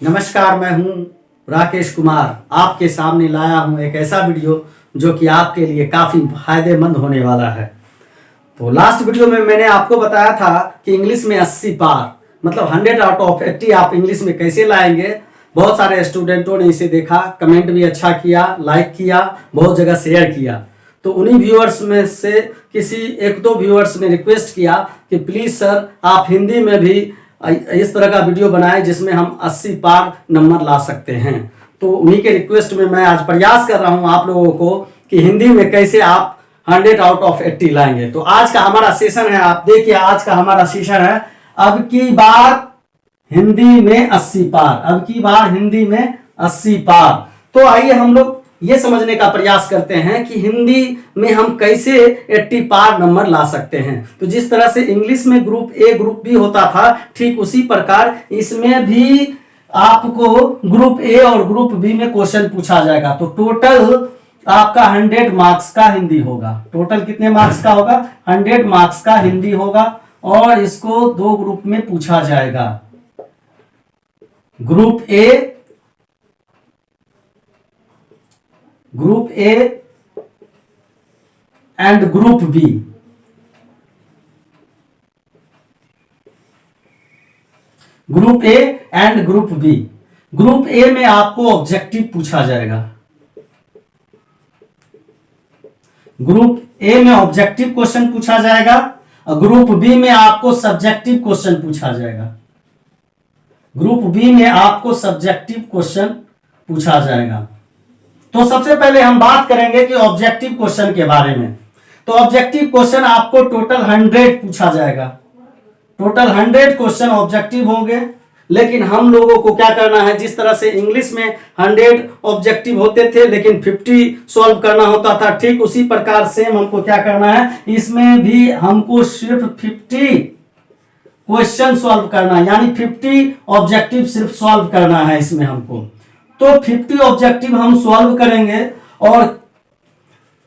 नमस्कार, मैं हूं राकेश कुमार। आपके सामने लाया हूं एक ऐसा वीडियो जो कि आपके लिए काफ़ी फायदेमंद होने वाला है। तो लास्ट वीडियो में मैंने आपको बताया था कि इंग्लिश में 80 पार मतलब 100 आउट ऑफ 80 आप इंग्लिश में कैसे लाएंगे। बहुत सारे स्टूडेंटों ने इसे देखा, कमेंट भी अच्छा किया, लाइक किया, बहुत जगह शेयर किया। तो उन्हीं व्यूअर्स में से किसी एक दो व्यूअर्स ने रिक्वेस्ट किया कि प्लीज़ सर आप हिंदी में भी इस तरह का वीडियो बनाएं जिसमें हम 80 पार नंबर ला सकते हैं। तो उन्हीं के रिक्वेस्ट में मैं आज प्रयास कर रहा हूं आप लोगों को कि हिंदी में कैसे आप 100 आउट ऑफ 80 लाएंगे। तो आज का हमारा सेशन है, आप देखिए आज का हमारा सेशन है अब की बार हिंदी में 80 पार, अब की बार हिंदी में 80 पार। तो आइए हम लोग ये समझने का प्रयास करते हैं कि हिंदी में हम कैसे 80 पार नंबर ला सकते हैं। तो जिस तरह से इंग्लिश में ग्रुप ए ग्रुप बी होता था, ठीक उसी प्रकार इसमें भी आपको ग्रुप ए और ग्रुप बी में क्वेश्चन पूछा जाएगा। तो टोटल आपका 100 मार्क्स का हिंदी होगा। टोटल कितने मार्क्स का होगा? 100 मार्क्स का हिंदी होगा और इसको दो ग्रुप में पूछा जाएगा, group A and group B. Group A and group B. Group A में आपको ऑब्जेक्टिव पूछा जाएगा, ग्रुप ए में ऑब्जेक्टिव क्वेश्चन पूछा जाएगा और ग्रुप बी में आपको सब्जेक्टिव क्वेश्चन पूछा जाएगा। ग्रुप बी में आपको सब्जेक्टिव क्वेश्चन पूछा जाएगा। तो सबसे पहले हम बात करेंगे कि ऑब्जेक्टिव क्वेश्चन के बारे में। तो ऑब्जेक्टिव क्वेश्चन आपको टोटल 100 पूछा जाएगा। टोटल 100 क्वेश्चन ऑब्जेक्टिव होंगे, लेकिन हम लोगों को क्या करना है, जिस तरह से इंग्लिश में 100 ऑब्जेक्टिव होते थे लेकिन 50 सॉल्व करना होता था, ठीक उसी प्रकार सेम हमको क्या करना है, इसमें भी हमको सिर्फ 50 क्वेश्चन सॉल्व करना है, यानी 50 ऑब्जेक्टिव सिर्फ सॉल्व करना है इसमें हमको। तो 50 ऑब्जेक्टिव हम सॉल्व करेंगे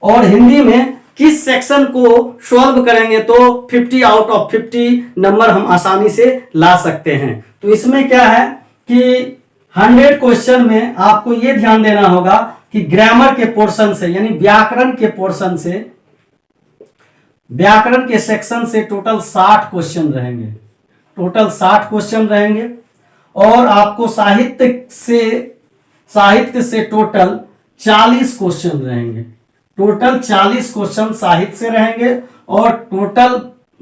और हिंदी में किस सेक्शन को सॉल्व करेंगे तो 50 आउट ऑफ 50 नंबर हम आसानी से ला सकते हैं। तो इसमें क्या है कि 100 क्वेश्चन में आपको यह ध्यान देना होगा कि ग्रामर के पोर्शन से, यानी व्याकरण के पोर्शन से, व्याकरण के सेक्शन से टोटल 60 क्वेश्चन रहेंगे। टोटल 60 क्वेश्चन रहेंगे और आपको साहित्य से टोटल 40 क्वेश्चन रहेंगे। टोटल 40 क्वेश्चन साहित्य से रहेंगे और टोटल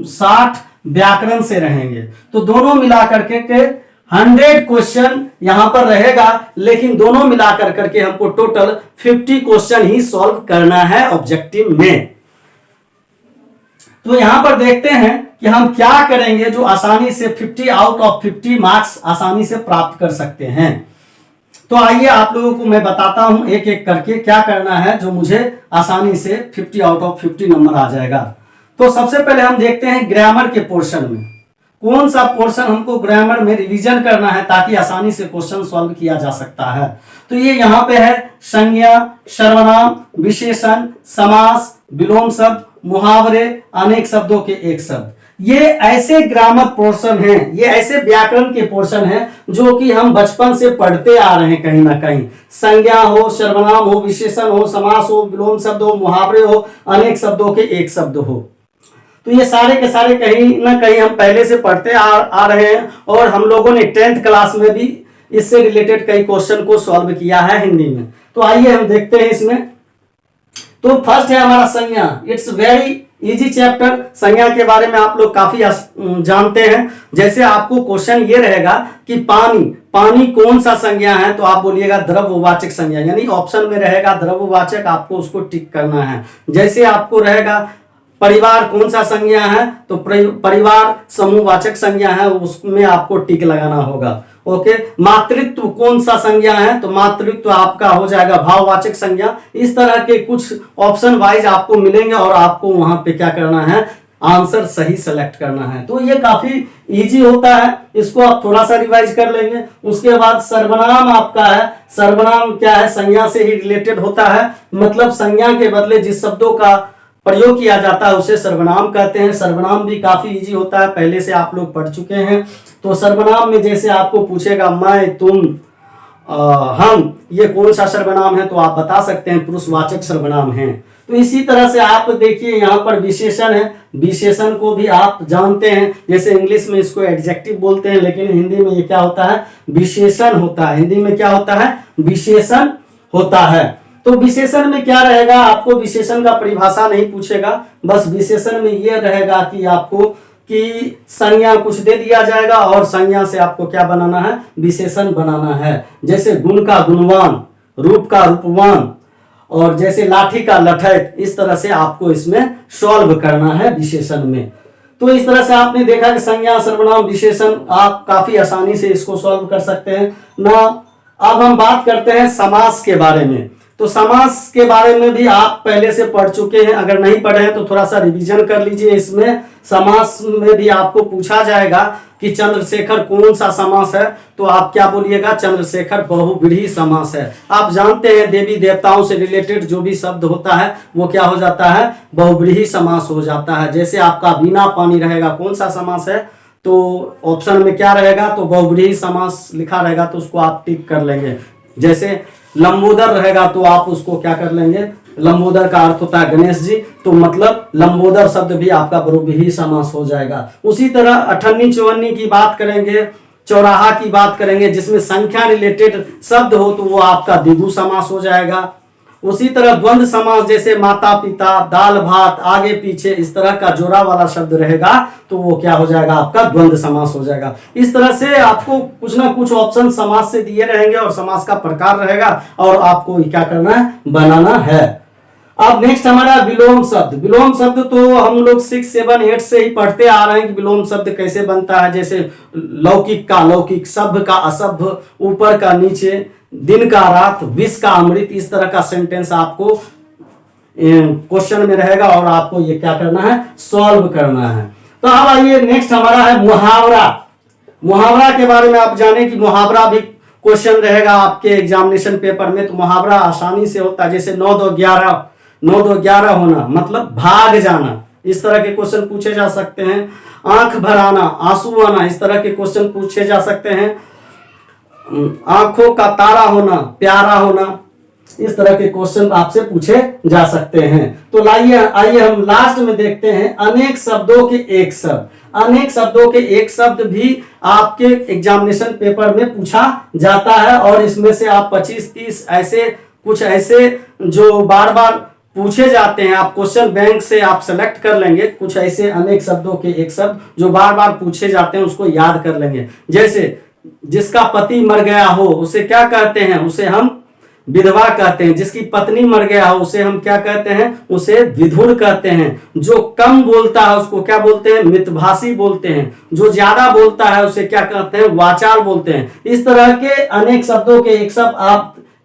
60 व्याकरण से रहेंगे। तो दोनों मिलाकर के 100 क्वेश्चन यहां पर रहेगा, लेकिन दोनों मिलाकर करके हमको टोटल 50 क्वेश्चन ही सॉल्व करना है ऑब्जेक्टिव में। तो यहां पर देखते हैं कि हम क्या करेंगे जो आसानी से 50 आउट ऑफ 50 मार्क्स आसानी से प्राप्त कर सकते हैं। तो आइए आप लोगों को मैं बताता हूं एक एक करके क्या करना है जो मुझे आसानी से 50 आउट ऑफ 50 नंबर आ जाएगा। तो सबसे पहले हम देखते हैं ग्रामर के पोर्शन में कौन सा पोर्शन हमको ग्रामर में रिवीजन करना है ताकि आसानी से क्वेश्चन सॉल्व किया जा सकता है। तो ये यहां पे है संज्ञा, सर्वनाम, विशेषण, समास, विलोम शब्द, मुहावरे, अनेक शब्दों के एक शब्द। ये ऐसे ग्रामर पोर्शन हैं, ये ऐसे व्याकरण के पोर्शन हैं जो कि हम बचपन से पढ़ते आ रहे हैं कहीं ना कहीं। संज्ञा हो, सर्वनाम हो, विशेषण हो, समास हो, विलोम शब्द हो, मुहावरे हो, अनेक शब्दों के एक शब्द हो। तो ये सारे के सारे कहीं ना कहीं हम पहले से पढ़ते आ रहे हैं और हम लोगों ने 10th क्लास में भी इससे रिलेटेड कई क्वेश्चन को सॉल्व किया है हिंदी में। तो आइए हम देखते हैं इसमें। तो फर्स्ट है हमारा संज्ञा। It's very easy chapter. संज्ञा के बारे में आप लोग काफी जानते हैं। जैसे आपको क्वेश्चन ये रहेगा कि पानी कौन सा संज्ञा है, तो आप बोलिएगा द्रव्यवाचक संज्ञा, यानी ऑप्शन में रहेगा द्रव्यवाचक, आपको उसको टिक करना है। जैसे आपको रहेगा परिवार कौन सा संज्ञा है, तो परिवार समूहवाचक संज्ञा है, उसमें आपको टिक लगाना होगा। ओके, मातृत्व कौन सा संज्ञा है, तो मातृत्व आपका हो जाएगा भाववाचक संज्ञा। इस तरह के कुछ ऑप्शन वाइज आपको मिलेंगे और आपको वहां पे क्या करना है, आंसर सही सेलेक्ट करना है। तो ये काफी इजी होता है, इसको आप थोड़ा सा रिवाइज कर लेंगे। उसके बाद सर्वनाम आपका है। सर्वनाम क्या है, संज्ञा से ही रिलेटेड होता है, मतलब संज्ञा के बदले जिस शब्दों का प्रयोग किया जाता है उसे सर्वनाम कहते हैं। सर्वनाम भी काफी इजी होता है, पहले से आप लोग पढ़ चुके हैं। तो सर्वनाम में जैसे आपको पूछेगा मैं, तुम, हम, ये कौन सा सर्वनाम है, तो आप बता सकते हैं पुरुषवाचक सर्वनाम है। तो इसी तरह से आप देखिए यहाँ पर विशेषण है, विशेषण को भी आप जानते हैं, जैसे इंग्लिश में इसको एडजेक्टिव बोलते हैं, लेकिन हिंदी में ये क्या होता है, विशेषण होता है। हिंदी में क्या होता है, विशेषण होता है। तो विशेषण में क्या रहेगा, आपको विशेषण का परिभाषा नहीं पूछेगा, बस विशेषण में ये रहेगा कि आपको कि संज्ञा कुछ दे दिया जाएगा और संज्ञा से आपको क्या बनाना है, विशेषण बनाना है। जैसे गुण का गुणवान, रूप का रूपवान, और जैसे लाठी का लठैत, इस तरह से आपको इसमें सॉल्व करना है विशेषण में। तो इस तरह से आपने देखा कि संज्ञा, सर्वनाम, विशेषण आप काफी आसानी से इसको सॉल्व कर सकते हैं ना। अब हम बात करते हैं समास के बारे में। तो समास के बारे में भी आप पहले से पढ़ चुके हैं, अगर नहीं पढ़े हैं तो थोड़ा सा रिवीजन कर लीजिए। इसमें समास में भी आपको पूछा जाएगा कि चंद्रशेखर कौन सा समास है, तो आप क्या बोलिएगा, चंद्रशेखर बहुव्रीहि समास है। आप जानते हैं देवी देवताओं से रिलेटेड जो भी शब्द होता है वो क्या हो जाता है, बहुव्रीहि समास हो जाता है। जैसे आपका बिना पानी रहेगा, कौन सा समास है, तो ऑप्शन में क्या रहेगा, तो बहुव्रीहि समास लिखा रहेगा, तो उसको आप टिक कर लेंगे। जैसे लंबोदर रहेगा तो आप उसको क्या कर लेंगे, लंबोदर का अर्थ होता है गणेश जी, तो मतलब लंबोदर शब्द भी आपका बहुव्रीहि समास हो जाएगा। उसी तरह अठन्नी चौवन्नी की बात करेंगे, चौराहा की बात करेंगे, जिसमें संख्या रिलेटेड शब्द हो तो वो आपका द्विगु समास हो जाएगा। उसी तरह द्वंद्व समास, जैसे माता पिता, दाल भात, आगे पीछे, इस तरह का जोड़ा वाला शब्द रहेगा तो वो क्या हो जाएगा, आपका द्वंद्व समास हो जाएगा। इस तरह से आपको कुछ ना कुछ ऑप्शन समास से दिए रहेंगे और समास का प्रकार रहेगा और आपको क्या करना है, बनाना है। अब नेक्स्ट हमारा विलोम शब्द। विलोम शब्द तो हम लोग 6, 7, 8 से ही पढ़ते आ रहे हैं कि विलोम शब्द कैसे बनता है। जैसे लौकिक का लौकिक, सभ्य का असभ्य, ऊपर का नीचे, दिन का रात, विष का अमृत, इस तरह का सेंटेंस आपको क्वेश्चन में रहेगा और आपको ये क्या करना है, सॉल्व करना है। तो अब आइए नेक्स्ट हमारा है मुहावरा। मुहावरा के बारे में आप जाने कि मुहावरा भी क्वेश्चन रहेगा आपके एग्जामिनेशन पेपर में। तो मुहावरा आसानी से होता है, जैसे 9 2 11, 9 2 11 होना मतलब भाग जाना, इस तरह के क्वेश्चन पूछे जा सकते हैं। आंख भर आना, आंसू आना, इस तरह के क्वेश्चन पूछे जा सकते हैं। आंखों का तारा होना, प्यारा होना, इस तरह के क्वेश्चन आपसे पूछे जा सकते हैं। तो आइए हम लास्ट में देखते हैं अनेक शब्दों के एक शब्द। अनेक शब्दों के एक शब्द भी आपके एग्जामिनेशन पेपर में पूछा जाता है और इसमें से आप 25-30 ऐसे कुछ ऐसे जो बार बार पूछे जाते हैं, आप क्वेश्चन बैंक से आप सेलेक्ट कर लेंगे। कुछ ऐसे अनेक शब्दों के एक शब्द जो बार बार पूछे जाते हैं उसको याद कर लेंगे। जैसे जिसका पति मर गया हो उसे क्या कहते हैं, उसे हम विधवा कहते हैं। जिसकी पत्नी मर गया हो उसे हम क्या कहते हैं, उसे विधुर कहते हैं। जो कम बोलता है उसको क्या बोलते हैं, मितभाषी बोलते हैं। जो ज्यादा बोलता है उसे क्या कहते हैं, वाचाल बोलते हैं। इस तरह के अनेक शब्दों के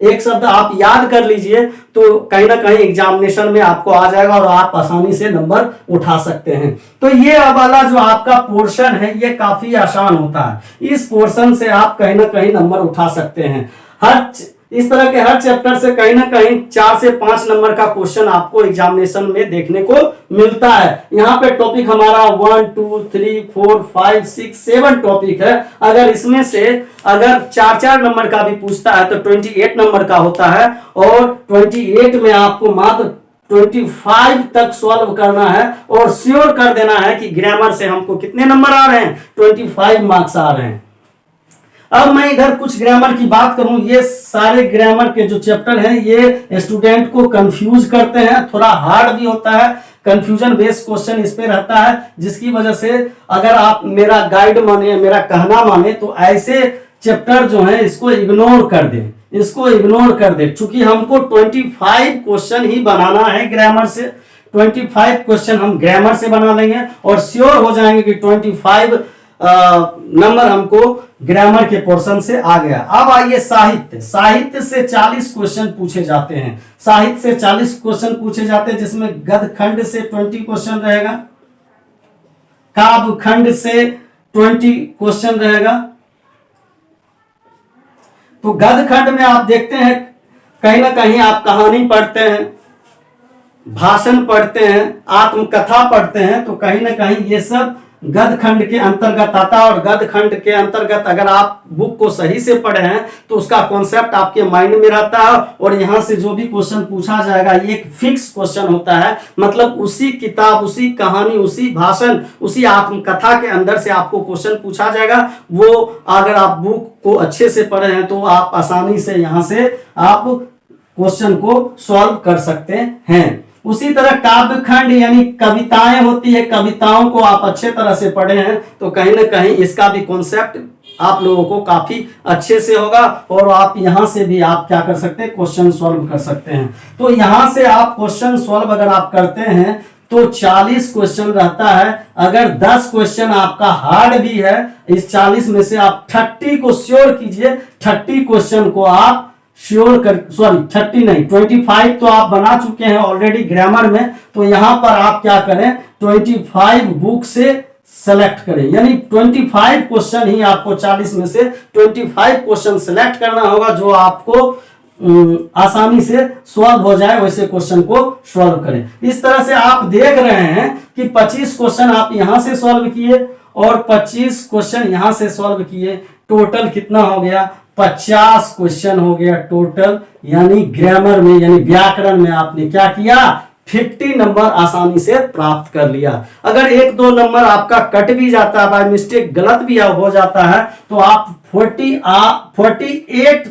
एक शब्द आप याद कर लीजिए तो कहीं ना कहीं एग्जामिनेशन में आपको आ जाएगा और आप आसानी से नंबर उठा सकते हैं। तो ये वाला जो आपका पोर्शन है ये काफी आसान होता है। इस पोर्शन से आप कहीं ना कहीं नंबर उठा सकते हैं। इस तरह के हर चैप्टर से कहीं ना कहीं 4 से 5 नंबर का क्वेश्चन आपको एग्जामिनेशन में देखने को मिलता है। यहाँ पे टॉपिक हमारा 1 2 3 4 5 6 7 टॉपिक है। अगर इसमें से अगर 4-4 नंबर का भी पूछता है तो 28 नंबर का होता है और 28 में आपको मात्र 25 तक सॉल्व करना है और श्योर कर देना है कि ग्रामर से हमको कितने नंबर आ रहे हैं, 25 मार्क्स आ रहे हैं। अब मैं इधर कुछ ग्रामर की बात करूं, ये सारे ग्रामर के जो चैप्टर हैं ये स्टूडेंट को कंफ्यूज करते हैं, थोड़ा हार्ड भी होता है, कंफ्यूजन बेस्ड क्वेश्चन इस पे रहता है, जिसकी वजह से अगर आप मेरा गाइड माने, मेरा कहना माने तो ऐसे चैप्टर जो है इसको इग्नोर कर दें, इसको इग्नोर कर दे। चूंकि हमको 25 क्वेश्चन ही बनाना है ग्रामर से, 25 क्वेश्चन हम ग्रामर से बना लेंगे और श्योर हो जाएंगे कि 25 नंबर हमको ग्रामर के पोर्शन से आ गया। अब आइए साहित्य। साहित्य से 40 क्वेश्चन पूछे जाते हैं। साहित्य से 40 क्वेश्चन पूछे जाते हैं जिसमें गद्य खंड से 20 क्वेश्चन रहेगा, काव्य खंड से 20 क्वेश्चन रहेगा। तो गद्य खंड में आप देखते हैं कहीं ना कहीं आप कहानी पढ़ते हैं, भाषण पढ़ते हैं, आत्मकथा पढ़ते हैं, तो कहीं ना कहीं ये सब गद्य खंड के अंतर्गत आता है। और गद्य खंड के अंतर्गत अगर आप बुक को सही से पढ़े हैं तो उसका कॉन्सेप्ट आपके माइंड में रहता है, और यहाँ से जो भी क्वेश्चन पूछा जाएगा ये एक फिक्स क्वेश्चन होता है। मतलब उसी किताब, उसी कहानी, उसी भाषण, उसी आत्मकथा के अंदर से आपको क्वेश्चन पूछा जाएगा। वो अगर आप बुक को अच्छे से पढ़े हैं तो आप आसानी से यहाँ से आप क्वेश्चन को सॉल्व कर सकते हैं। उसी तरह काव्य खंड यानी कविताएं होती है, कविताओं को आप अच्छे तरह से पढ़े हैं तो कहीं ना कहीं इसका भी कॉन्सेप्ट आप लोगों को काफी अच्छे से होगा, और आप यहां से भी आप क्या कर सकते हैं, क्वेश्चन सॉल्व कर सकते हैं। तो यहां से आप क्वेश्चन सॉल्व अगर आप करते हैं तो 40 क्वेश्चन रहता है। अगर 10 क्वेश्चन आपका हार्ड भी है, इस 40 में से आप 30 को श्योर कीजिए, 30 क्वेश्चन को आप श्योर कर, सॉरी 30 नहीं 25 तो आप बना चुके हैं ऑलरेडी ग्रामर में। तो यहां पर आप क्या करें, 25 बुक से सेलेक्ट करें, यानी 25 क्वेश्चन ही आपको 40 में से 25 क्वेश्चन सेलेक्ट करना होगा जो आपको आसानी से सॉल्व हो जाए, वैसे क्वेश्चन को सॉल्व करें। इस तरह से आप देख रहे हैं कि 25 क्वेश्चन आप यहां से सॉल्व किए और 25 क्वेश्चन यहां से सॉल्व किए, टोटल कितना हो गया, 50 क्वेश्चन हो गया टोटल। यानी ग्रामर में यानी व्याकरण में आपने क्या किया, 50 नंबर आसानी से प्राप्त कर लिया। अगर 1-2 नंबर आपका कट भी जाता है, बाय मिस्टेक गलत भी हो जाता है, तो आप 48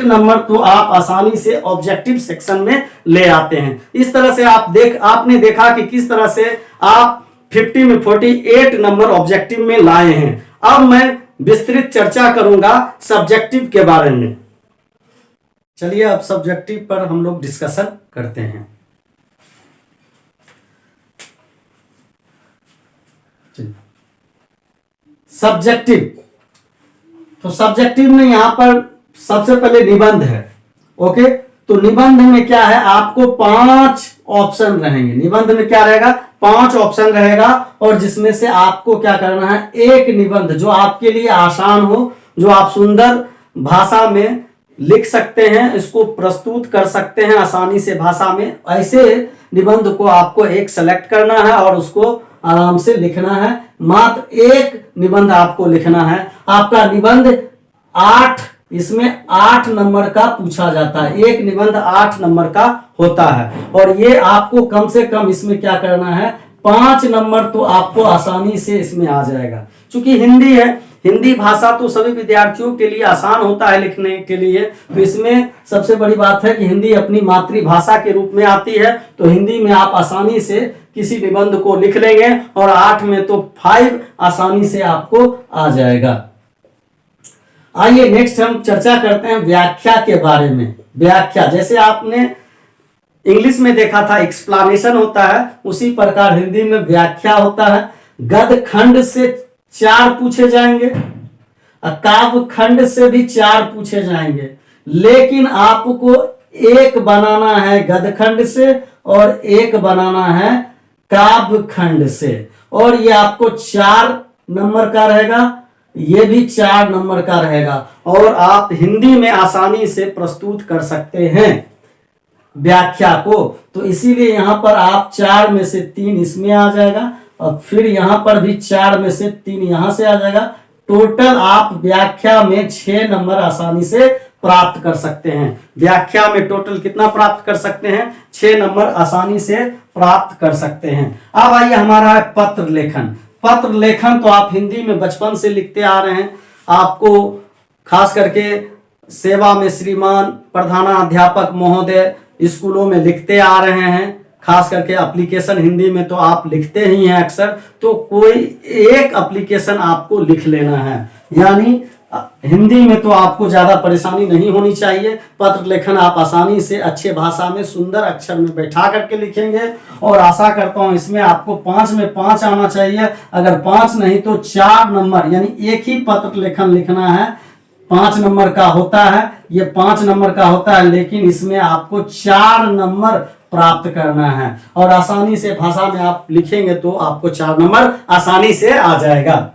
नंबर तो आप आसानी से ऑब्जेक्टिव सेक्शन में ले आते हैं। इस तरह से आपने देखा कि किस तरह से आप 50 में 48 नंबर ऑब्जेक्टिव में लाए हैं। अब मैं विस्तृत चर्चा करूंगा सब्जेक्टिव के बारे में। चलिए अब सब्जेक्टिव पर हम लोग डिस्कशन करते हैं। सब्जेक्टिव, तो सब्जेक्टिव में यहां पर सबसे पहले निबंध है। ओके, तो निबंध में क्या है, आपको 5 ऑप्शन रहेंगे। निबंध में क्या रहेगा, 5 ऑप्शन रहेगा, और जिसमें से आपको क्या करना है, एक निबंध जो आपके लिए आसान हो, जो आप सुंदर भाषा में लिख सकते हैं, इसको प्रस्तुत कर सकते हैं आसानी से भाषा में, ऐसे निबंध को आपको एक सेलेक्ट करना है और उसको आराम से लिखना है। मात्र एक निबंध आपको लिखना है। आपका निबंध 8 नंबर का पूछा जाता है। एक निबंध 8 नंबर का होता है, और ये आपको कम से कम इसमें क्या करना है, 5 नंबर तो आपको आसानी से इसमें आ जाएगा। क्योंकि हिंदी है, हिंदी भाषा तो सभी विद्यार्थियों के लिए आसान होता है लिखने के लिए, तो इसमें सबसे बड़ी बात है कि हिंदी अपनी मातृभाषा के रूप में आती है, तो हिंदी में आप आसानी से किसी निबंध को लिख लेंगे, और 8 में तो 5 आसानी से आपको आ जाएगा। आइए नेक्स्ट हम चर्चा करते हैं व्याख्या के बारे में। व्याख्या, जैसे आपने इंग्लिश में देखा था एक्सप्लेनेशन होता है, उसी प्रकार हिंदी में व्याख्या होता है। गद्य खंड से 4 पूछे जाएंगे, काव्य खंड से भी 4 पूछे जाएंगे, लेकिन आपको एक बनाना है गद्य खंड से और एक बनाना है काव्य खंड से, और ये आपको 4 नंबर का रहेगा, ये भी 4 नंबर का रहेगा, और आप हिंदी में आसानी से प्रस्तुत कर सकते हैं व्याख्या को। तो इसीलिए यहां पर आप 4 में से 3 इसमें आ जाएगा, और फिर यहां पर भी 4 में से 3 यहां से आ जाएगा। टोटल आप व्याख्या में 6 नंबर आसानी से प्राप्त कर सकते हैं। व्याख्या में टोटल कितना प्राप्त कर सकते हैं, 6 नंबर आसानी से प्राप्त कर सकते हैं। अब आइए हमारा है पत्र लेखन। पत्र लेखन तो आप हिंदी में बचपन से लिखते आ रहे हैं, आपको खास करके सेवा में श्रीमान, प्रधानाध्यापक महोदय स्कूलों में लिखते आ रहे हैं, खास करके एप्लीकेशन हिंदी में तो आप लिखते ही हैं अक्सर, तो कोई एक एप्लीकेशन आपको लिख लेना है। यानी हिंदी में तो आपको ज्यादा परेशानी नहीं होनी चाहिए। पत्र लेखन आप आसानी से अच्छे भाषा में सुंदर अक्षर में बैठा करके लिखेंगे, और आशा करता हूं इसमें आपको 5 में 5 आना चाहिए। अगर 5 नहीं तो 4 नंबर, यानी एक ही पत्र लेखन लिखना है, 5 नंबर का होता है, ये 5 नंबर का होता है, लेकिन इसमें आपको 4 नंबर प्राप्त करना है, और आसानी से भाषा में आप लिखेंगे तो आपको 4 नंबर आसानी से आ जाएगा।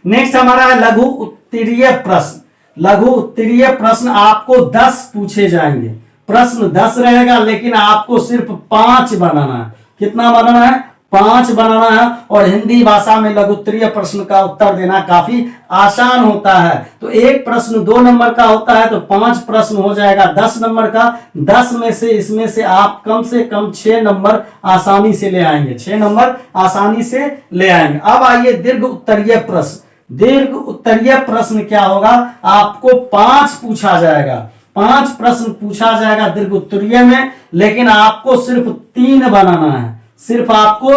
नेक्स्ट हमारा है लघु उत्तरीय प्रश्न। लघु उत्तरीय प्रश्न आपको 10 पूछे जाएंगे। प्रश्न 10 रहेगा, लेकिन आपको सिर्फ 5 बनाना है। कितना बनाना है? 5 बनाना है। और हिंदी भाषा में लघुत्तरीय प्रश्न का उत्तर देना काफी आसान होता है। तो एक प्रश्न 2 नंबर का होता है, तो 5 प्रश्न हो जाएगा 10 नंबर का। 10 में से इसमें से आप कम से कम 6 नंबर आसानी से ले आएंगे, 6 नंबर आसानी से ले आएंगे। अब आइए दीर्घ उत्तरीय प्रश्न। दीर्घ उत्तरीय प्रश्न क्या होगा? आपको 5 पूछा जाएगा, 5 प्रश्न पूछा जाएगा दीर्घ उत्तरीय में, लेकिन आपको सिर्फ 3 बनाना है। सिर्फ आपको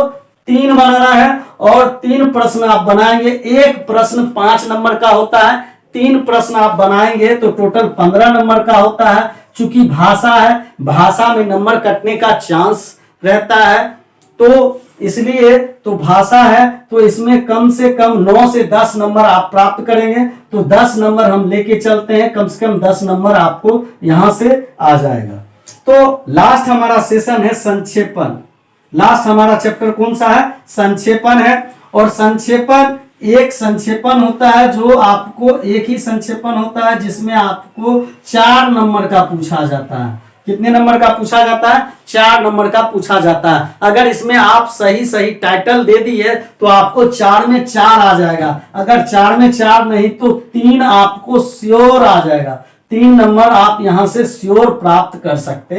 3 बनाना है और 3 प्रश्न आप बनाएंगे। एक प्रश्न 5 नंबर का होता है, 3 प्रश्न आप बनाएंगे तो टोटल 15 नंबर का होता है। चूंकि भाषा है, भाषा में नंबर कटने का चांस रहता है, तो इसलिए तो भाषा है, तो इसमें कम से कम 9 से 10 नंबर आप प्राप्त करेंगे। तो 10 नंबर हम लेके चलते हैं, कम से कम 10 नंबर आपको यहां से आ जाएगा। तो लास्ट हमारा सेशन है संक्षेपण। लास्ट हमारा चैप्टर कौन सा है? संक्षेपण है। और संक्षेपण एक संक्षेपण होता है जो आपको, एक ही संक्षेपण होता है जिसमें आपको 4 नंबर का पूछा जाता है। कितने नंबर का पूछा जाता है? 4 नंबर का पूछा जाता है। अगर इसमें आप सही सही टाइटल दे दिए तो आपको 4 में 4 आ जाएगा। अगर 4 में 4 नहीं तो 3 आपको श्योर आ जाएगा। 3 नंबर आप यहां से श्योर प्राप्त कर सकते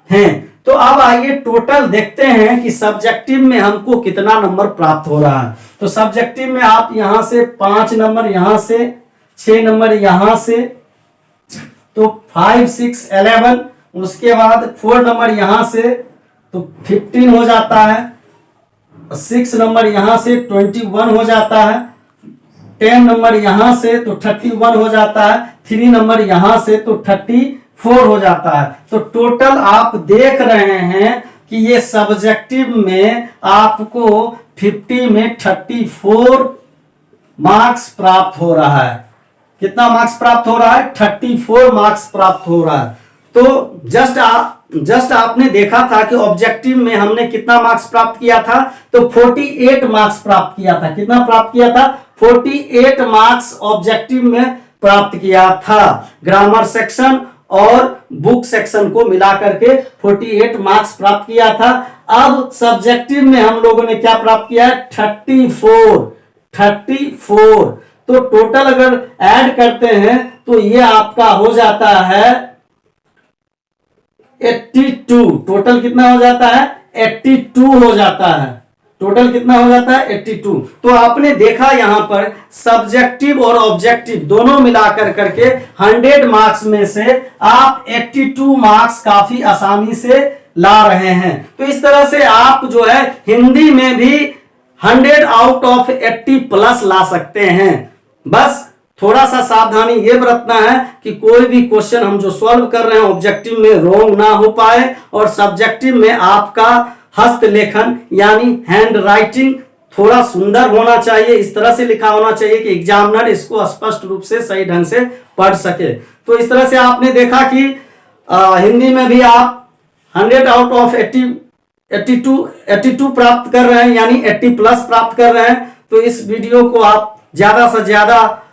हैं। तो अब आइए टोटल देखते हैं कि सब्जेक्टिव में हमको कितना नंबर प्राप्त हो रहा है। तो सब्जेक्टिव में आप यहां से 5 नंबर, यहां से 6 नंबर, यहां से तो 5, 6, 11, उसके बाद 4 नंबर यहां से तो 15 हो जाता है, 6 नंबर यहां से 21 हो जाता है, 10 नंबर यहां से तो 31 हो जाता है, 3 नंबर यहां से तो 34 हो जाता है। तो टोटल आप देख रहे हैं कि ये सब्जेक्टिव में आपको 50 में 34 मार्क्स प्राप्त हो रहा है। कितना मार्क्स प्राप्त हो रहा है? 34 मार्क्स प्राप्त हो रहा है। तो जस्ट आपने देखा था कि ऑब्जेक्टिव में हमने कितना मार्क्स प्राप्त किया था? तो 48 मार्क्स प्राप्त किया था। कितना प्राप्त किया था? 48 मार्क्स ऑब्जेक्टिव में प्राप्त किया था। ग्रामर सेक्शन और बुक सेक्शन को मिला करके 48 मार्क्स प्राप्त किया था। अब सब्जेक्टिव में हम लोगों ने क्या प्राप्त किया है? 34। तो टोटल अगर ऐड करते हैं तो ये आपका हो जाता है 82। टोटल कितना हो जाता है? 82 हो जाता है। टोटल कितना हो जाता है? 82। तो आपने देखा यहां पर सब्जेक्टिव और ऑब्जेक्टिव दोनों मिलाकर करके 100 मार्क्स में से आप 82 मार्क्स काफी आसानी से ला रहे हैं। तो इस तरह से आप जो है हिंदी में भी 100 आउट ऑफ 80 प्लस ला सकते हैं। बस थोड़ा सा सावधानी ये बरतना है कि कोई भी क्वेश्चन हम जो सॉल्व कर रहे हैं ऑब्जेक्टिव में रॉन्ग ना हो पाए, और सब्जेक्टिव में आपका हस्तलेखन यानी हैंड राइटिंग थोड़ा सुंदर होना चाहिए। इस तरह से लिखा होना चाहिए कि एग्जामिनर इसको स्पष्ट रूप से सही ढंग से पढ़ सके। तो इस तरह से आपने देखा कि हिंदी में भी आप 100 आउट ऑफ 82 प्राप्त कर रहे हैं, यानी 80 प्लस प्राप्त कर रहे हैं। तो इस वीडियो को आप ज्यादा से ज्यादा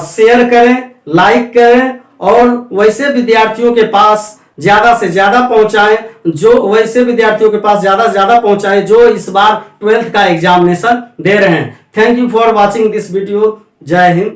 शेयर करें, लाइक करें, और वैसे विद्यार्थियों के पास ज्यादा से ज्यादा पहुंचाएं, जो वैसे विद्यार्थियों के पास ज्यादा से ज्यादा पहुंचाएं जो इस बार 12th का एग्जामिनेशन दे रहे हैं। Thank you for watching this video. जय हिंद।